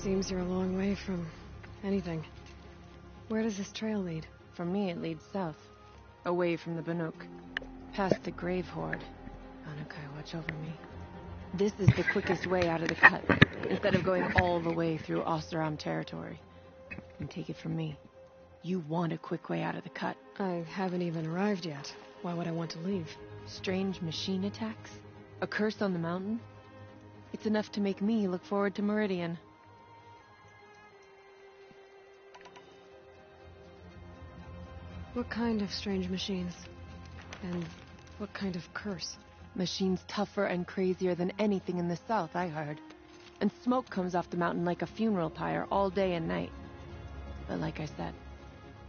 Seems you're a long way from anything. Where does this trail lead? For me, it leads south, away from the Banuk, past the Grave Horde. Anukai, watch over me. This is the quickest way out of the cut, instead of going all the way through Oseram territory. And take it from me, you want a quick way out of the cut. I haven't even arrived yet. Why would I want to leave? Strange machine attacks? A curse on the mountain? It's enough to make me look forward to Meridian. What kind of strange machines? And what kind of curse? Machines tougher and crazier than anything in the south, I heard. And smoke comes off the mountain like a funeral pyre all day and night. But like I said,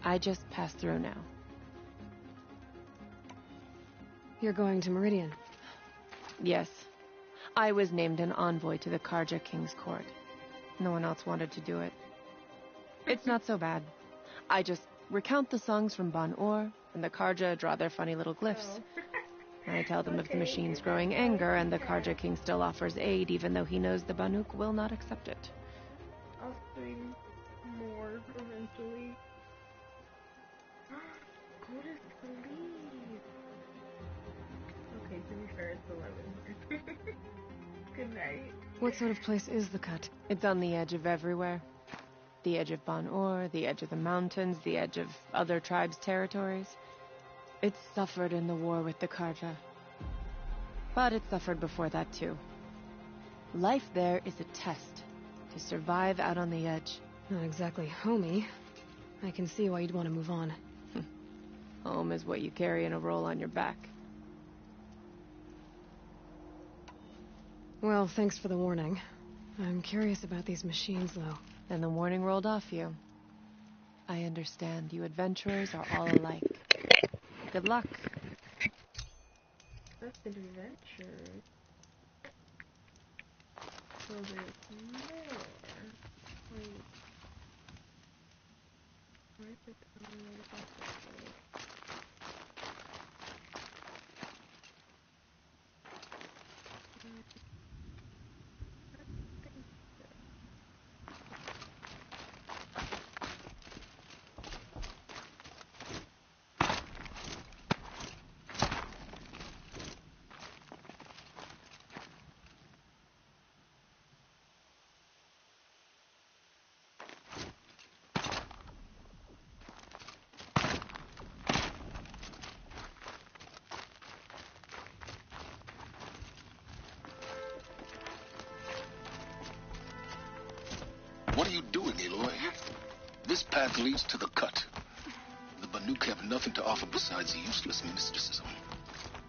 I just passed through now. You're going to Meridian? Yes. I was named an envoy to the Karja King's court. No one else wanted to do it. It's not so bad. I just recount the songs from Ban-Ur, and the Karja draw their funny little glyphs. I tell them of the machine's growing anger, and the Karja King still offers aid, even though he knows the Banuk will not accept it. I'll stream more eventually. Go to sleep. Okay, to be fair, it's 11. Good night. What sort of place is the cut? It's on the edge of everywhere. The edge of Ban-Ur, the edge of the mountains, the edge of other tribes' territories. It suffered in the war with the Karja. But it suffered before that too. Life there is a test to survive out on the edge. Not exactly homey. I can see why you'd want to move on. Home is what you carry in a roll on your back. Well, thanks for the warning. I'm curious about these machines, though. Then the warning rolled off you. I understand. You adventurers are all alike. Good luck. That's adventure. So there's more. Wait. Why is it telling me about this? What are you doing, Aloy? This path leads to the cut. The Banuk have nothing to offer besides useless mysticism.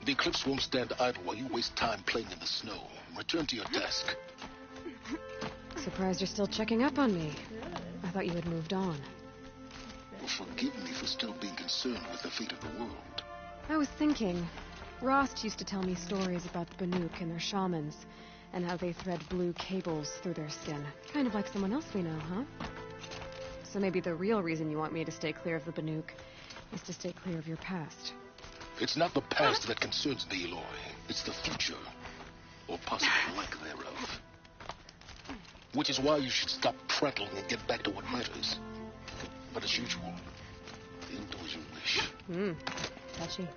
The Eclipse won't stand idle while you waste time playing in the snow. Return to your desk. Surprised you're still checking up on me. I thought you had moved on. Well, forgive me for still being concerned with the fate of the world. I was thinking, Rost used to tell me stories about the Banuk and their shamans, and how they thread blue cables through their skin. Kind of like someone else we know, huh? So maybe the real reason you want me to stay clear of the Banuk is to stay clear of your past. It's not the past that concerns me, Aloy. It's the future. Or possible lack thereof. Which is why you should stop prattling and get back to what matters. But as usual, you'll do as you wish. Touchy.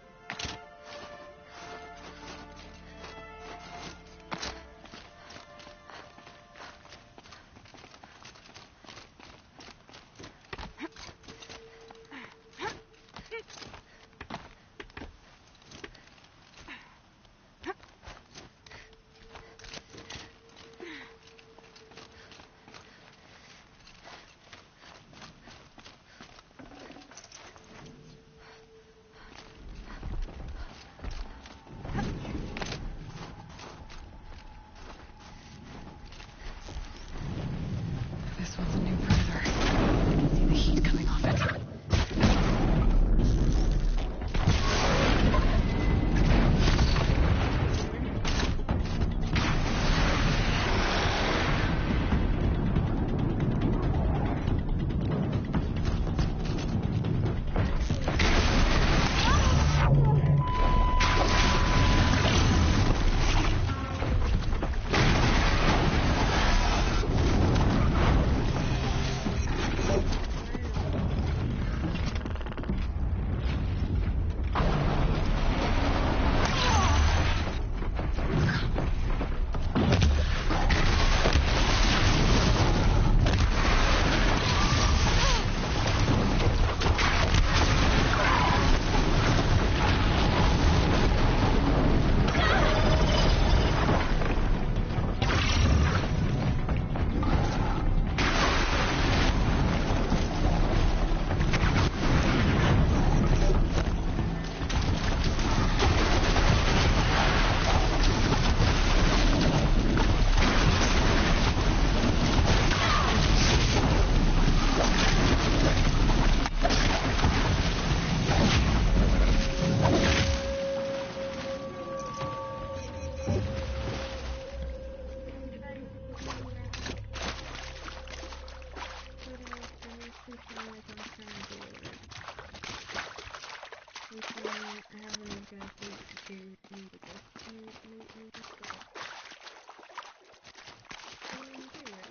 I haven't been to do with this lately, but I enjoy it.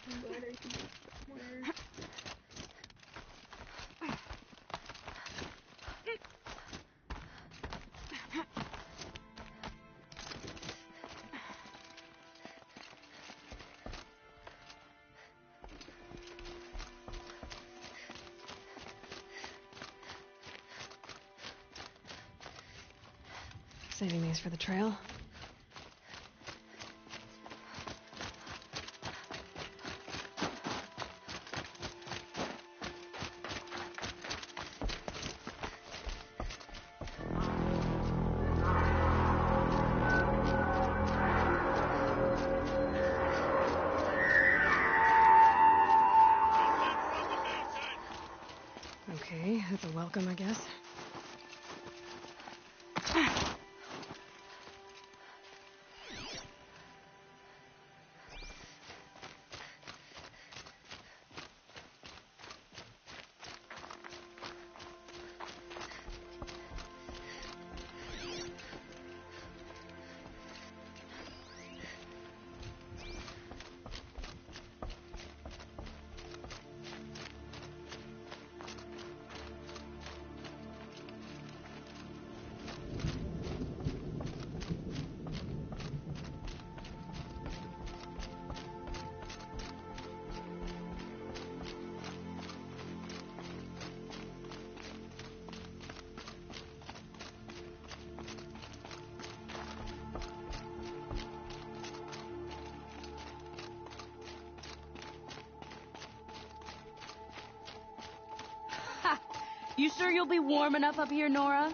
I'm glad I can get somewhere. Saving these for the trail. Okay, that's a welcome, I guess. You sure you'll be warm enough up here, Nora?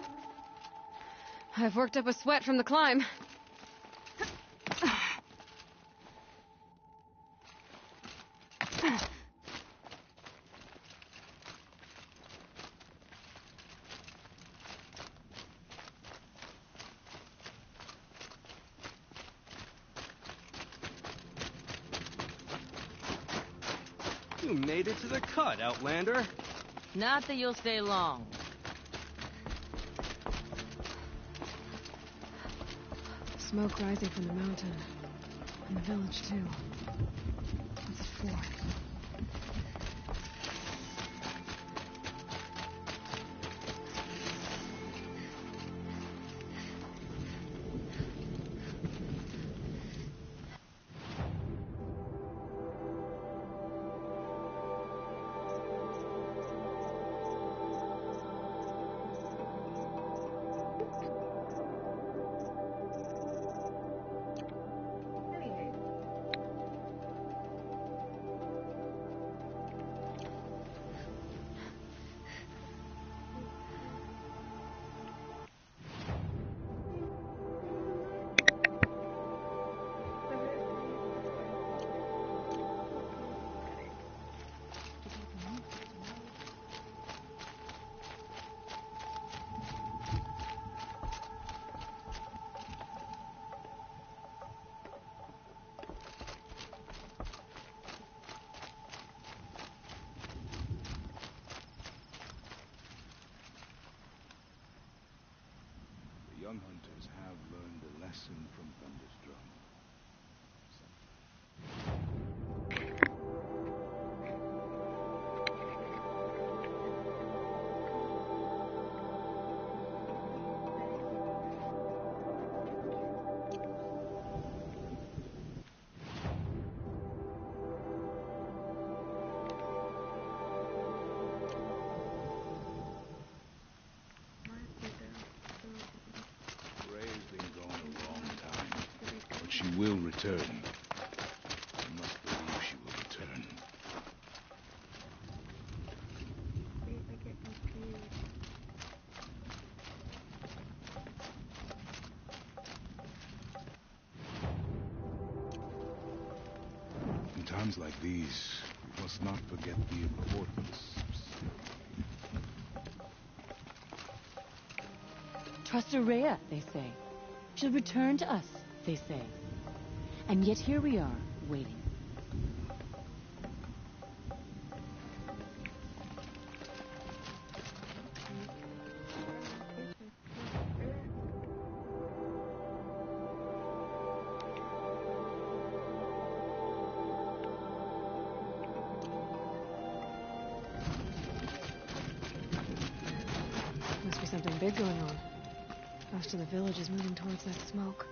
I've worked up a sweat from the climb. You made it to the cut, Outlander. Not that you'll stay long. Smoke rising from the mountain. And the village, too. What's it for? Anyway. The young hunters have learned a lesson from Thunderstrom. Ray's been gone a long time. will return. I must believe she will return. Wait, I get confused. In times like these, we must not forget the importance. Trust Araya, they say. She'll return to us, they say. And yet here we are, waiting. Must be something big going on. Most of the village is moving towards that smoke.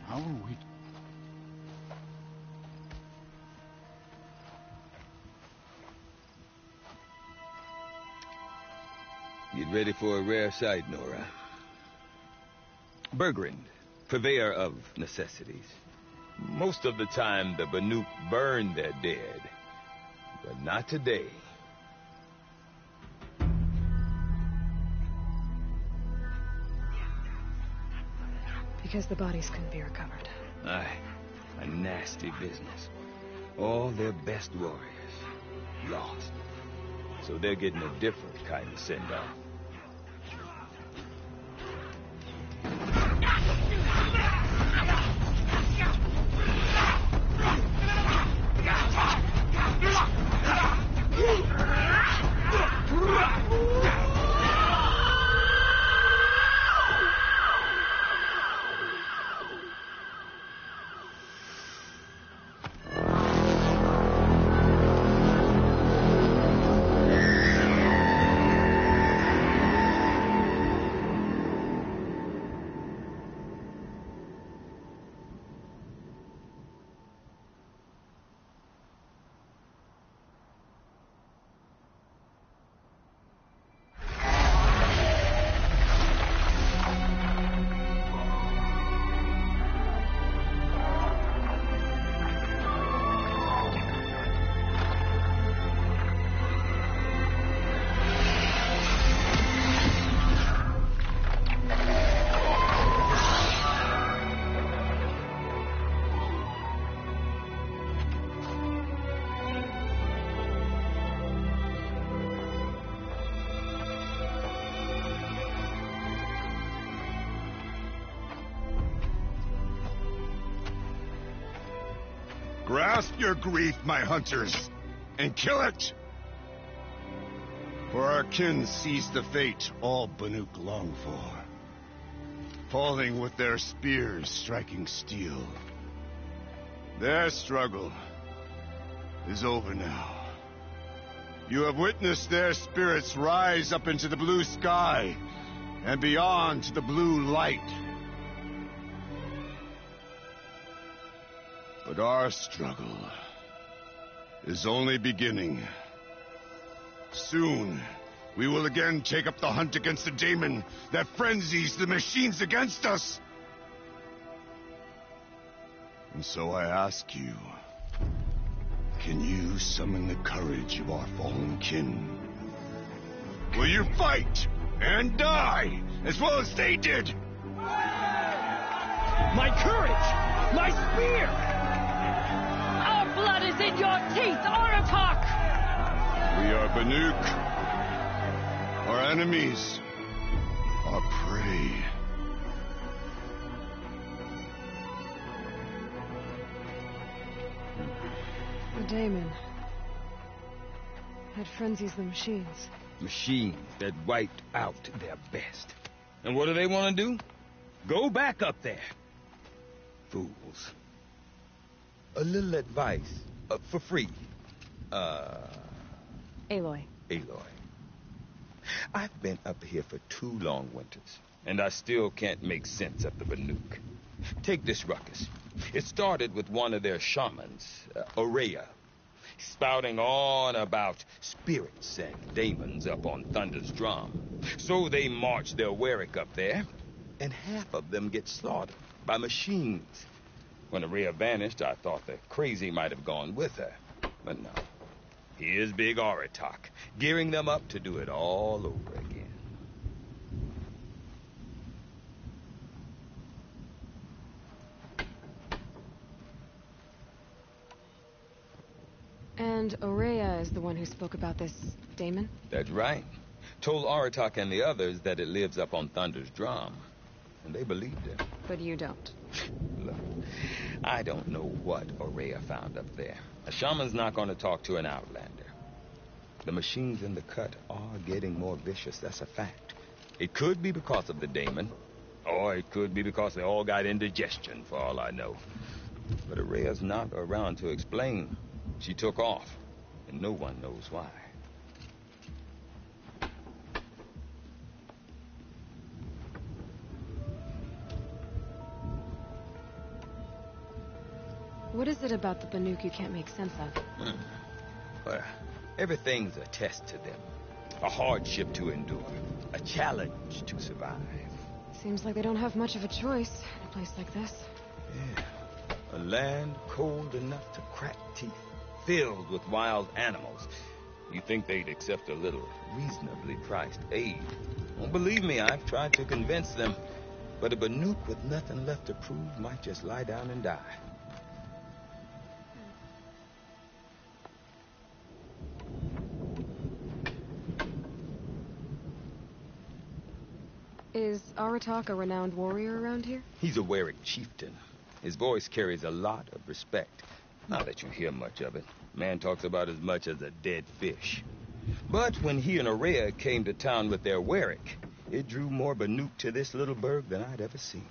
How are we... Get ready for a rare sight, Nora. Bergrand, purveyor of necessities. Most of the time, the Banuk burn their dead. But not today. Because the bodies couldn't be recovered. Aye, a nasty business. All their best warriors lost. So they're getting a different kind of send-off. Grasp your grief, my hunters, and kill it! For our kin sees the fate all Banuk long for, falling with their spears striking steel. Their struggle is over now. You have witnessed their spirits rise up into the blue sky and beyond to the blue light. But our struggle is only beginning. Soon, we will again take up the hunt against the daemon that frenzies the machines against us. And so I ask you, can you summon the courage of our fallen kin? Will you fight and die as well as they did? My courage! My spear! Our blood is in your teeth, Aratak! We are Banuk. Our enemies are prey. The daemon had frenzies the machines. Machines that wiped out their best. And what do they want to do? Go back up there. Fools. A little advice, for free. Aloy. Aloy. I've been up here for 2 long winters, and I still can't make sense of the Banuk. Take this ruckus. It started with one of their shamans, Aurea, spouting on about spirits and demons up on Thunder's drum. So they march their Warwick up there, and half of them get slaughtered by machines. When Aurea vanished, I thought the crazy might have gone with her. But no. Here's Big Aratak, gearing them up to do it all over again. And Aurea is the one who spoke about this daemon? That's right. Told Aratak and the others that it lives up on Thunder's drum. And they believed him. But you don't. Look, I don't know what Aurea found up there. A shaman's not going to talk to an outlander. The machines in the cut are getting more vicious, that's a fact. It could be because of the daemon, or it could be because they all got indigestion, for all I know. But Aurea's not around to explain. She took off, and no one knows why. What is it about the Banuk you can't make sense of? Well, everything's a test to them. A hardship to endure. A challenge to survive. Seems like they don't have much of a choice in a place like this. Yeah. A land cold enough to crack teeth. Filled with wild animals. You think they'd accept a little reasonably priced aid. Well, believe me, I've tried to convince them. But a Banuk with nothing left to prove might just lie down and die. Is Aratak a renowned warrior around here? He's a Warwick chieftain. His voice carries a lot of respect. Not that you hear much of it. Man talks about as much as a dead fish. But when he and Aurea came to town with their Warwick, it drew more Banuk to this little burg than I'd ever seen.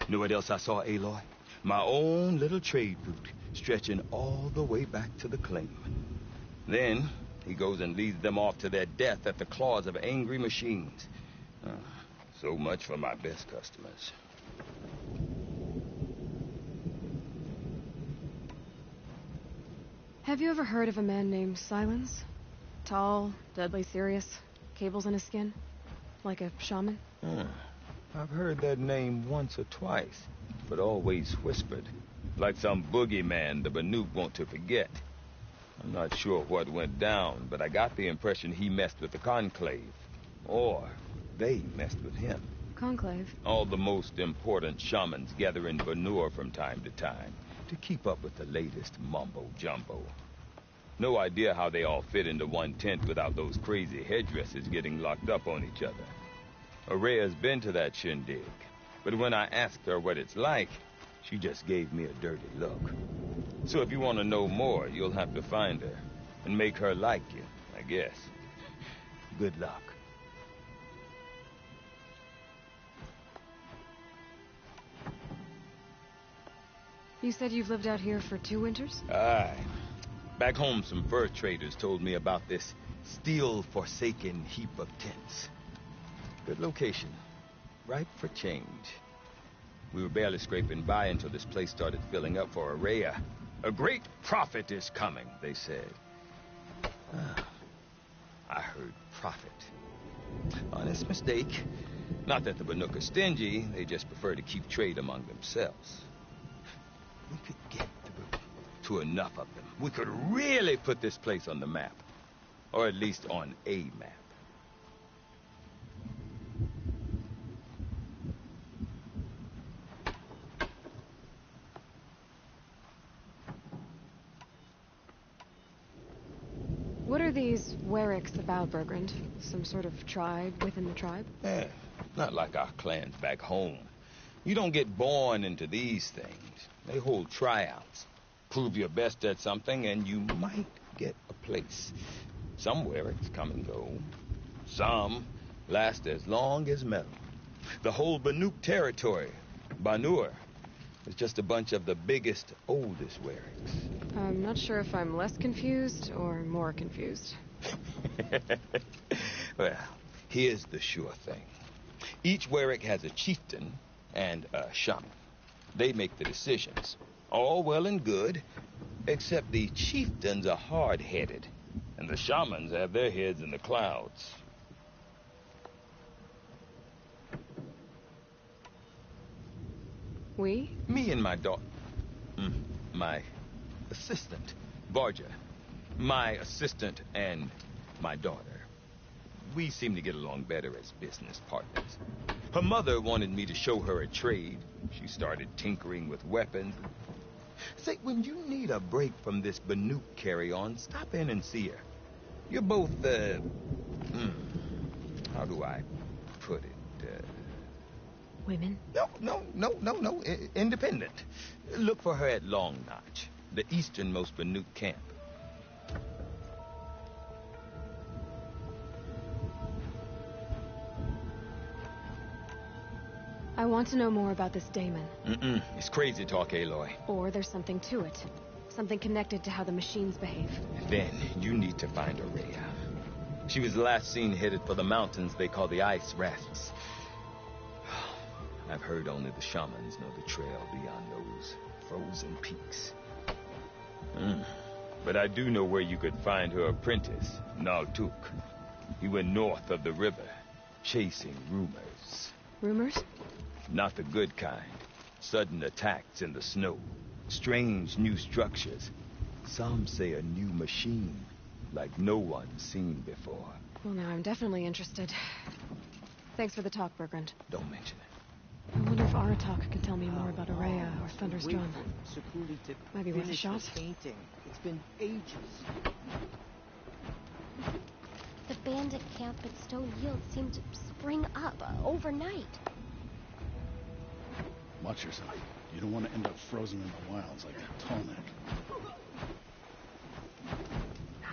You know what else I saw, Aloy? My own little trade route, stretching all the way back to the claim. Then he goes and leads them off to their death at the claws of angry machines. So much for my best customers. Have you ever heard of a man named Silence? Tall, deadly serious, cables in his skin? Like a shaman? I've heard that name once or twice, but always whispered. Like some boogeyman the Banuk want to forget. I'm not sure what went down, but I got the impression he messed with the Conclave. Or they messed with him. Conclave? All the most important shamans gather in Banur from time to time to keep up with the latest mumbo-jumbo. No idea how they all fit into one tent without those crazy headdresses getting locked up on each other. Aurea's been to that shindig, but when I asked her what it's like, she just gave me a dirty look. So if you want to know more, you'll have to find her and make her like you, I guess. Good luck. You said you've lived out here for 2 winters? Aye. Back home, some fur traders told me about this steel-forsaken heap of tents. Good location. Ripe for change. We were barely scraping by until this place started filling up for Aurea. A great prophet is coming, they said. I heard prophet. Honest mistake. Not that the Banuk are stingy, they just prefer to keep trade among themselves. We could get to enough of them. We could really put this place on the map. Or at least on a map. What are these Warwicks about, Bergrand? Some sort of tribe within the tribe? Yeah, not like our clans back home. You don't get born into these things. They hold tryouts. Prove your best at something, and you might get a place. Some Warwicks come and go. Some last as long as metal. The whole Banuk territory, Banur, It's just a bunch of the biggest, oldest Werricks. I'm not sure if I'm less confused or more confused. Well, here's the sure thing. Each Werrick has a chieftain and a shaman. They make the decisions. All well and good, except the chieftains are hard-headed, and the shamans have their heads in the clouds. We? Me and my daughter. My assistant, Varja. My assistant and my daughter. We seem to get along better as business partners. Her mother wanted me to show her a trade. She started tinkering with weapons. Say, when you need a break from this Banuk carry-on, stop in and see her. You're both, how do I put it? Women? No. Independent. Look for her at Long Notch, the easternmost Banuk camp. I want to know more about this Damon. It's crazy talk, Aloy. Or there's something to it. Something connected to how the machines behave. Then you need to find Ourea. She was last seen headed for the mountains they call the Ice Rafts. I've heard only the shamans know the trail beyond those frozen peaks. But I do know where you could find her apprentice, Naltuk. He went north of the river, chasing rumors. Rumors? Not the good kind. Sudden attacks in the snow. Strange new structures. Some say a new machine, like no one's seen before. Well, now I'm definitely interested. Thanks for the talk, Bergrand. Don't mention it. I wonder if Aratak can tell me more about Ourea or Thunder's-Drum. Might be worth a shot. Painting. It's been ages. The bandit camp at Stone Yield seemed to spring up overnight. Watch yourself. You don't want to end up frozen in the wilds like that Tallneck.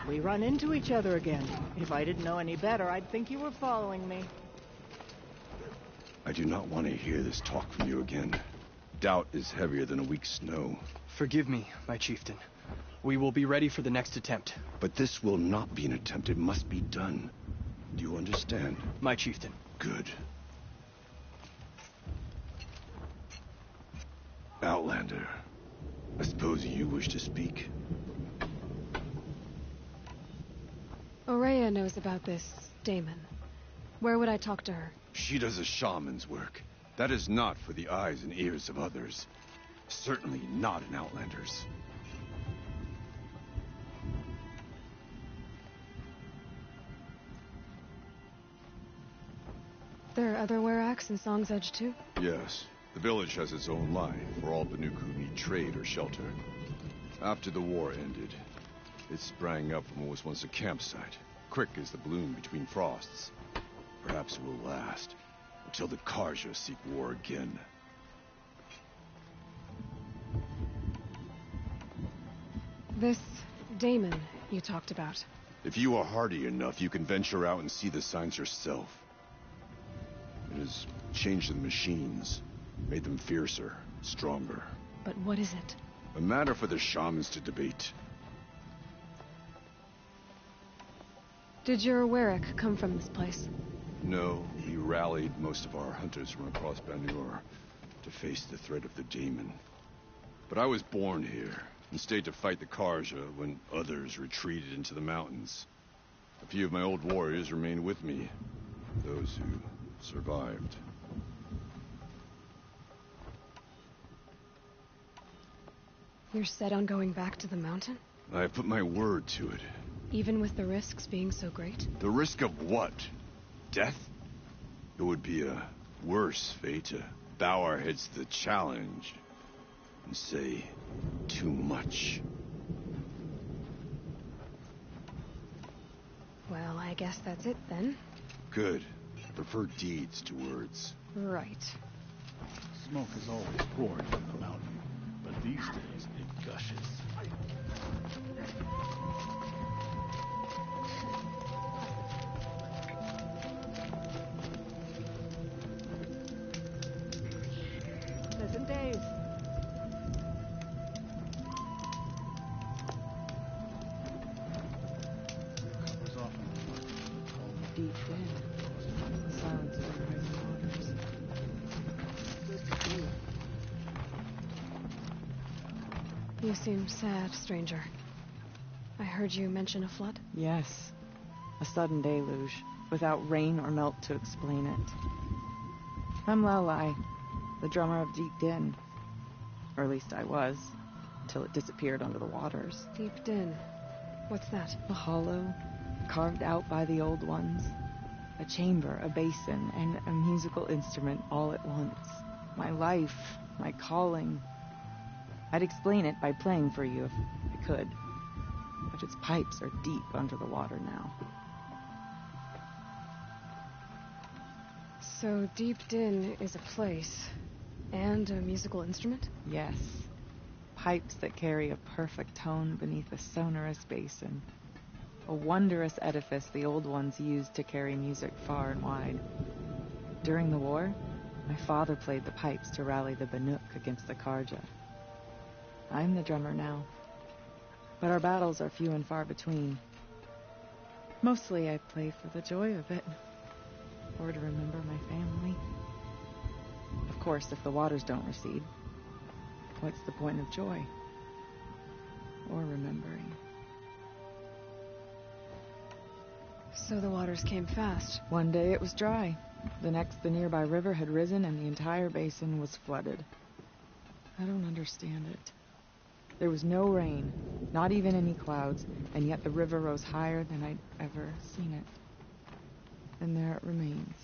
We run into each other again. If I didn't know any better, I'd think you were following me. I do not want to hear this talk from you again. Doubt is heavier than a week's snow. Forgive me, my chieftain. We will be ready for the next attempt. But this will not be an attempt. It must be done. Do you understand? My chieftain. Good. Outlander, I suppose you wish to speak? Ourea knows about this Damon. Where would I talk to her? She does a shaman's work. That is not for the eyes and ears of others. Certainly not an Outlander's. There are other Werracks in Song's Edge, too? Yes. The village has its own life for all Banuk who need trade or shelter. After the war ended, it sprang up from what was once a campsite, quick as the bloom between frosts. Perhaps it will last, until the Karja seek war again. This Damon you talked about. If you are hardy enough, you can venture out and see the signs yourself. It has changed the machines, made them fiercer, stronger. But what is it? A matter for the shamans to debate. Did your Werrick come from this place? No, we rallied most of our hunters from across Banur to face the threat of the Damon. But I was born here, and stayed to fight the Karja when others retreated into the mountains. A few of my old warriors remained with me, those who survived. You're set on going back to the mountain? I have put my word to it. Even with the risks being so great? The risk of what? Death? It would be a worse fate to bow our heads to the challenge and say too much. Well, I guess that's it then. Good. I prefer deeds to words. Right. Smoke is always pouring from the mountain, but these days it gushes. Pleasant days. deep in. The silence of the rising waters. Good to see you. You seem sad, stranger. I heard you mention a flood? Yes. A sudden deluge, without rain or melt to explain it. I'm Lalai, the drummer of Deep Din. Or at least I was, until it disappeared under the waters. Deep Din. What's that? A hollow, carved out by the old ones. A chamber, a basin, and a musical instrument all at once. My life, my calling. I'd explain it by playing for you if I could. But its pipes are deep under the water now. So Deep Din is a place and a musical instrument? Yes. Pipes that carry a perfect tone beneath a sonorous basin. A wondrous edifice the old ones used to carry music far and wide. During the war, my father played the pipes to rally the Banuk against the Karja. I'm the drummer now. But our battles are few and far between. Mostly I play for the joy of it. Or to remember my family. Of course, if the waters don't recede, what's the point of joy? Or remembering? So the waters came fast. One day it was dry. The next, the nearby river had risen and the entire basin was flooded. I don't understand it. There was no rain, not even any clouds, and yet the river rose higher than I'd ever seen it. And there it remains.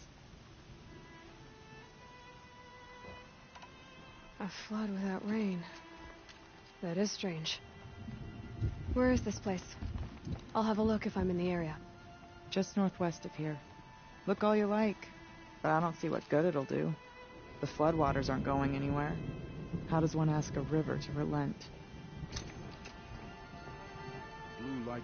A flood without rain. That is strange. Where is this place? I'll have a look if I'm in the area. Just northwest of here. Look all you like, but I don't see what good it'll do. The floodwaters aren't going anywhere. How does one ask a river to relent? Blue light.